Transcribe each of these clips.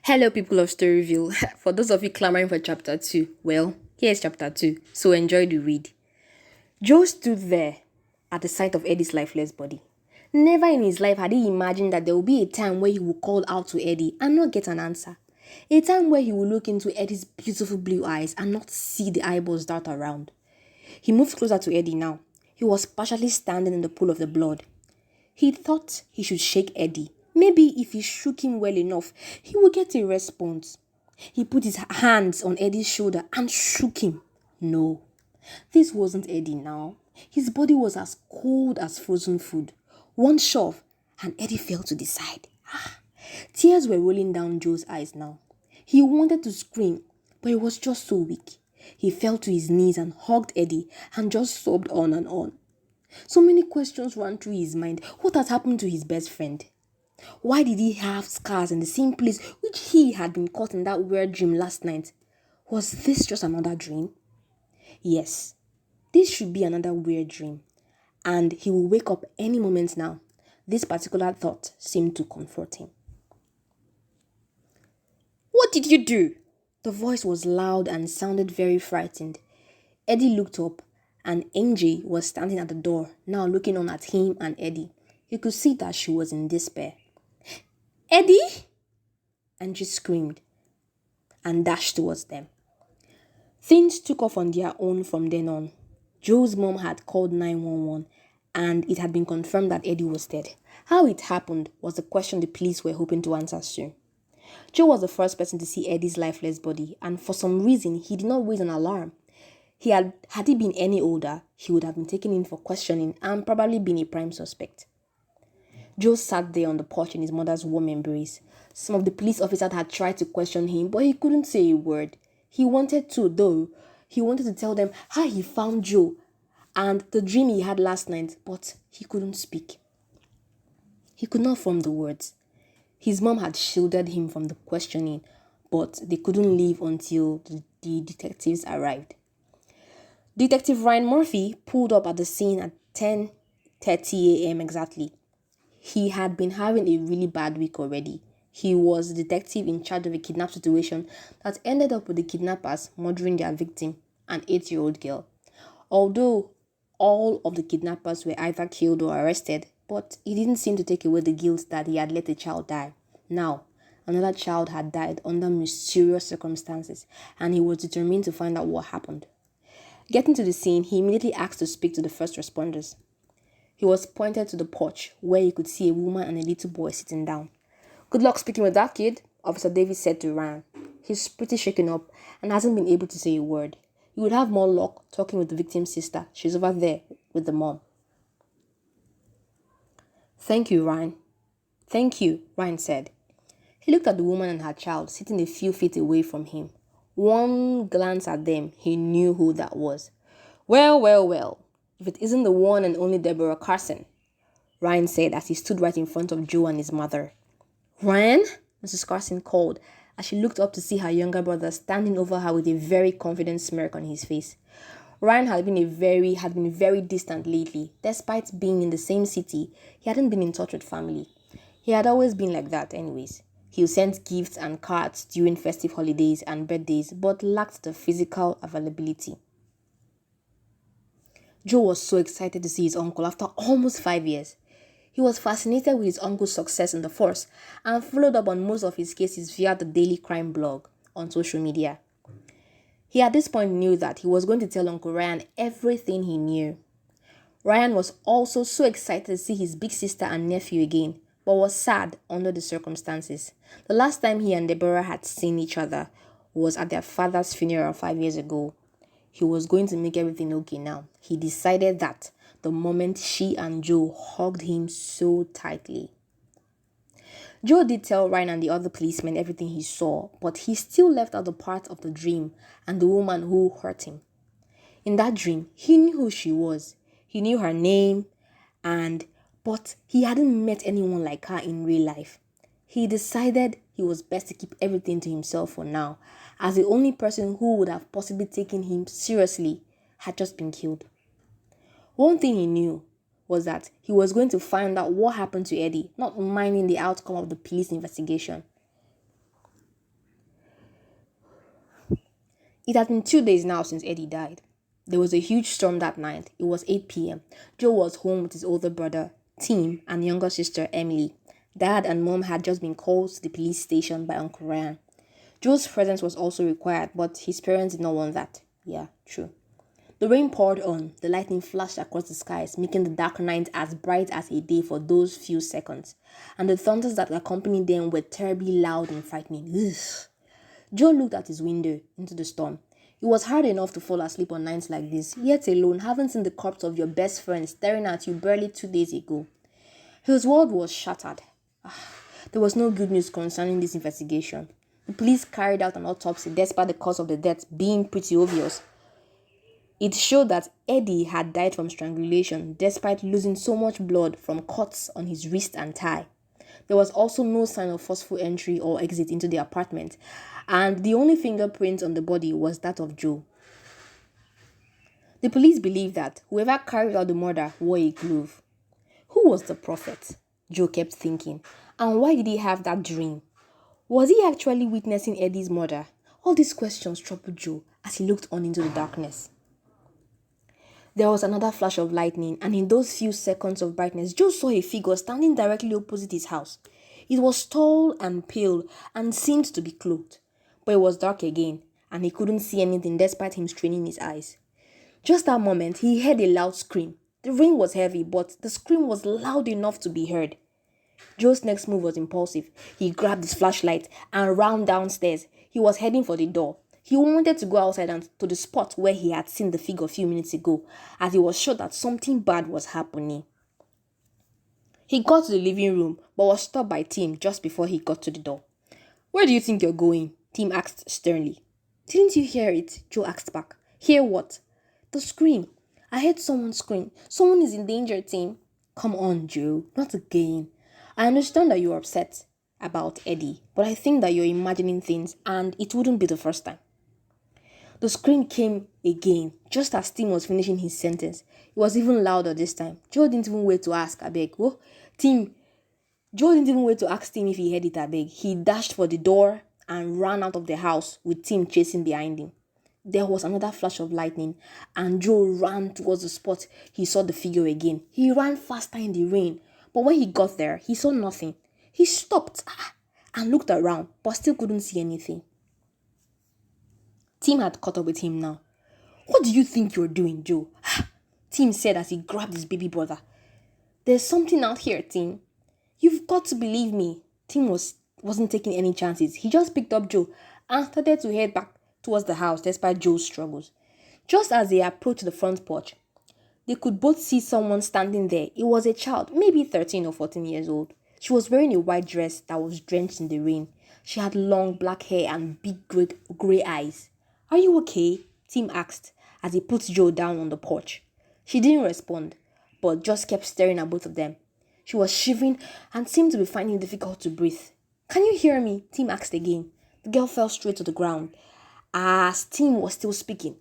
Hello, people of Storyville. For those of you clamoring for chapter 2, well, here's chapter 2, so enjoy the read. Joe stood there at the sight of Eddie's lifeless body. Never in his life had he imagined that there would be a time where he would call out to Eddie and not get an answer. A time where he would look into Eddie's beautiful blue eyes and not see the eyeballs dart around. He moved closer to Eddie now. He was partially standing in the pool of the blood. He thought he should shake Eddie. Maybe if he shook him well enough, he would get a response. He put his hands on Eddie's shoulder and shook him. No, this wasn't Eddie now. His body was as cold as frozen food. One shove, and Eddie fell to the side. Tears were rolling down Joe's eyes now. He wanted to scream, but he was just so weak. He fell to his knees and hugged Eddie and just sobbed on and on. So many questions ran through his mind. What had happened to his best friend? Why did he have scars in the same place which he had been caught in that weird dream last night? Was this just another dream? Yes, this should be another weird dream. And he will wake up any moment now. This particular thought seemed to comfort him. What did you do? The voice was loud and sounded very frightened. Eddie looked up, and Angie was standing at the door, now looking on at him and Eddie. He could see that she was in despair. Eddie! Angie screamed and dashed towards them. Things took off on their own from then on. Joe's mom had called 911 and it had been confirmed that Eddie was dead. How it happened was the question the police were hoping to answer soon. Joe was the first person to see Eddie's lifeless body, and for some reason he did not raise an alarm. Had he been any older, he would have been taken in for questioning and probably been a prime suspect. Joe sat there on the porch in his mother's warm embrace. Some of the police officers had tried to question him, but he couldn't say a word. He wanted to, though. He wanted to tell them how he found Joe and the dream he had last night, but he couldn't speak. He could not form the words. His mom had shielded him from the questioning, but they couldn't leave until the detectives arrived. Detective Ryan Murphy pulled up at the scene at 10:30 a.m. exactly. He had been having a really bad week already. He was the detective in charge of a kidnap situation that ended up with the kidnappers murdering their victim, an 8-year-old girl. Although all of the kidnappers were either killed or arrested, but it didn't seem to take away the guilt that he had let a child die. Now, another child had died under mysterious circumstances, and he was determined to find out what happened. Getting to the scene, he immediately asked to speak to the first responders. He was pointed to the porch, where he could see a woman and a little boy sitting down. "Good luck speaking with that kid," Officer Davis said to Ryan. "He's pretty shaken up and hasn't been able to say a word. You would have more luck talking with the victim's sister. She's over there with the mom." "Thank you, Ryan." "Thank you," Ryan said. He looked at the woman and her child sitting a few feet away from him. One glance at them, he knew who that was. Well, if it isn't the one and only Deborah Carson," Ryan said as he stood right in front of Joe and his mother. "Ryan?" Mrs. Carson called as she looked up to see her younger brother standing over her with a very confident smirk on his face. Ryan had been very distant lately. Despite being in the same city, he hadn't been in touch with family. He had always been like that anyways. He sent gifts and cards during festive holidays and birthdays, but lacked the physical availability. Joe was so excited to see his uncle after almost 5 years. He was fascinated with his uncle's success in the force and followed up on most of his cases via the daily crime blog on social media. He at this point knew that he was going to tell Uncle Ryan everything he knew. Ryan was also so excited to see his big sister and nephew again, but was sad under the circumstances. The last time he and Deborah had seen each other was at their father's funeral 5 years ago. He was going to make everything okay now. He decided that the moment she and Joe hugged him so tightly. Joe did tell Ryan and the other policemen everything he saw, but he still left out the part of the dream and the woman who hurt him. In that dream, he knew who she was. He knew her name, but he hadn't met anyone like her in real life. He decided it was best to keep everything to himself for now, as the only person who would have possibly taken him seriously had just been killed. One thing he knew was that he was going to find out what happened to Eddie, not minding the outcome of the police investigation. It had been 2 days now since Eddie died. There was a huge storm that night. It was 8 p.m. Joe was home with his older brother, Tim, and younger sister, Emily. Dad and Mom had just been called to the police station by Uncle Ryan. Joe's presence was also required, but his parents did not want that. Yeah, true. The rain poured on, the lightning flashed across the skies, making the dark night as bright as a day for those few seconds, and the thunders that accompanied them were terribly loud and frightening. Ugh. Joe looked at his window into the storm. It was hard enough to fall asleep on nights like this, yet alone, having seen the corpse of your best friend staring at you barely 2 days ago. His world was shattered. There was no good news concerning this investigation. The police carried out an autopsy despite the cause of the death being pretty obvious. It showed that Eddie had died from strangulation despite losing so much blood from cuts on his wrist and thigh. There was also no sign of forceful entry or exit into the apartment, and the only fingerprint on the body was that of Joe. The police believed that whoever carried out the murder wore a glove. Who was the prophet? Joe kept thinking. And why did he have that dream? Was he actually witnessing Eddie's murder? All these questions troubled Joe as he looked on into the darkness. There was another flash of lightning, and in those few seconds of brightness, Joe saw a figure standing directly opposite his house. It was tall and pale and seemed to be clothed, but it was dark again, and he couldn't see anything despite him straining his eyes. Just that moment, he heard a loud scream. The rain was heavy, but the scream was loud enough to be heard. Joe's next move was impulsive. He grabbed his flashlight and ran downstairs. He was heading for the door. He wanted to go outside and to the spot where he had seen the figure a few minutes ago, as he was sure that something bad was happening. He got to the living room, but was stopped by Tim just before he got to the door. "Where do you think you're going?" Tim asked sternly. "Didn't you hear it?" Joe asked back. "Hear what?" "The scream. I heard someone scream. Someone is in danger, Tim." "Come on, Joe, not again. I understand that you're upset about Eddie, but I think that you're imagining things, and it wouldn't be the first time." The scream came again, just as Tim was finishing his sentence. It was even louder this time. Joe didn't even wait to ask, "Abeg, oh, Tim." Joe didn't even wait to ask Tim if he heard it, abeg. He dashed for the door and ran out of the house with Tim chasing behind him. There was another flash of lightning, and Joe ran towards the spot he saw the figure again. He ran faster in the rain, but when he got there, he saw nothing. He stopped and looked around, but still couldn't see anything. Tim had caught up with him now. "What do you think you're doing, Joe?" Tim said as he grabbed his baby brother. "There's something out here, Tim. You've got to believe me." Tim wasn't taking any chances. He just picked up Joe and started to head back towards the house despite Joe's struggles. Just as they approached the front porch, they could both see someone standing there. It was a child, maybe 13 or 14 years old. She was wearing a white dress that was drenched in the rain. She had long black hair and big grey eyes. "Are you okay?" Tim asked as he put Joe down on the porch. She didn't respond, but just kept staring at both of them. She was shivering and seemed to be finding it difficult to breathe. "Can you hear me?" Tim asked again. The girl fell straight to the ground as Tim was still speaking.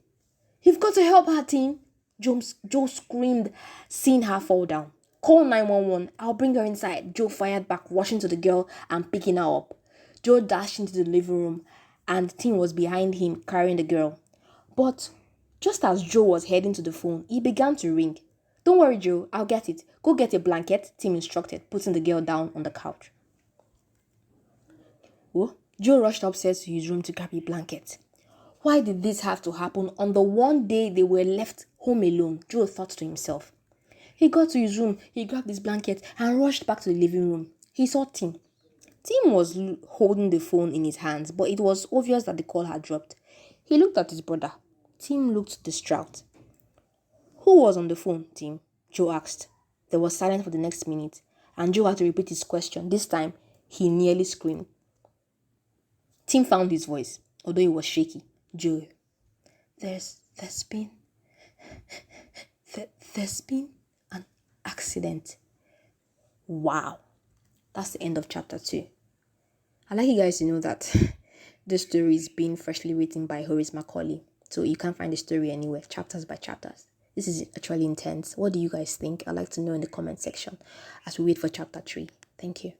"You've got to help her, Tim." Joe screamed, seeing her fall down. "Call 911. I'll bring her inside." Joe fired back, rushing to the girl and picking her up. Joe dashed into the living room, and Tim was behind him carrying the girl. But just as Joe was heading to the phone, it began to ring. "Don't worry, Joe, I'll get it. Go get a blanket," Tim instructed, putting the girl down on the couch. Oh, Joe rushed upstairs to his room to grab a blanket. Why did this have to happen on the one day they were left home alone? Joe thought to himself. He got to his room, he grabbed his blanket and rushed back to the living room. He saw Tim. Tim was holding the phone in his hands, but it was obvious that the call had dropped. He looked at his brother. Tim looked distraught. "Who was on the phone, Tim?" Joe asked. There was silence for the next minute, and Joe had to repeat his question. This time, he nearly screamed. Tim found his voice, although it was shaky. "Joe, there's been an accident." Wow. That's the end of chapter 2. I'd like you guys to know that this story is being freshly written by Horace McCauley. So you can't find the story anywhere, chapters by chapters. This is actually intense. What do you guys think? I'd like to know in the comment section as we wait for chapter 3. Thank you.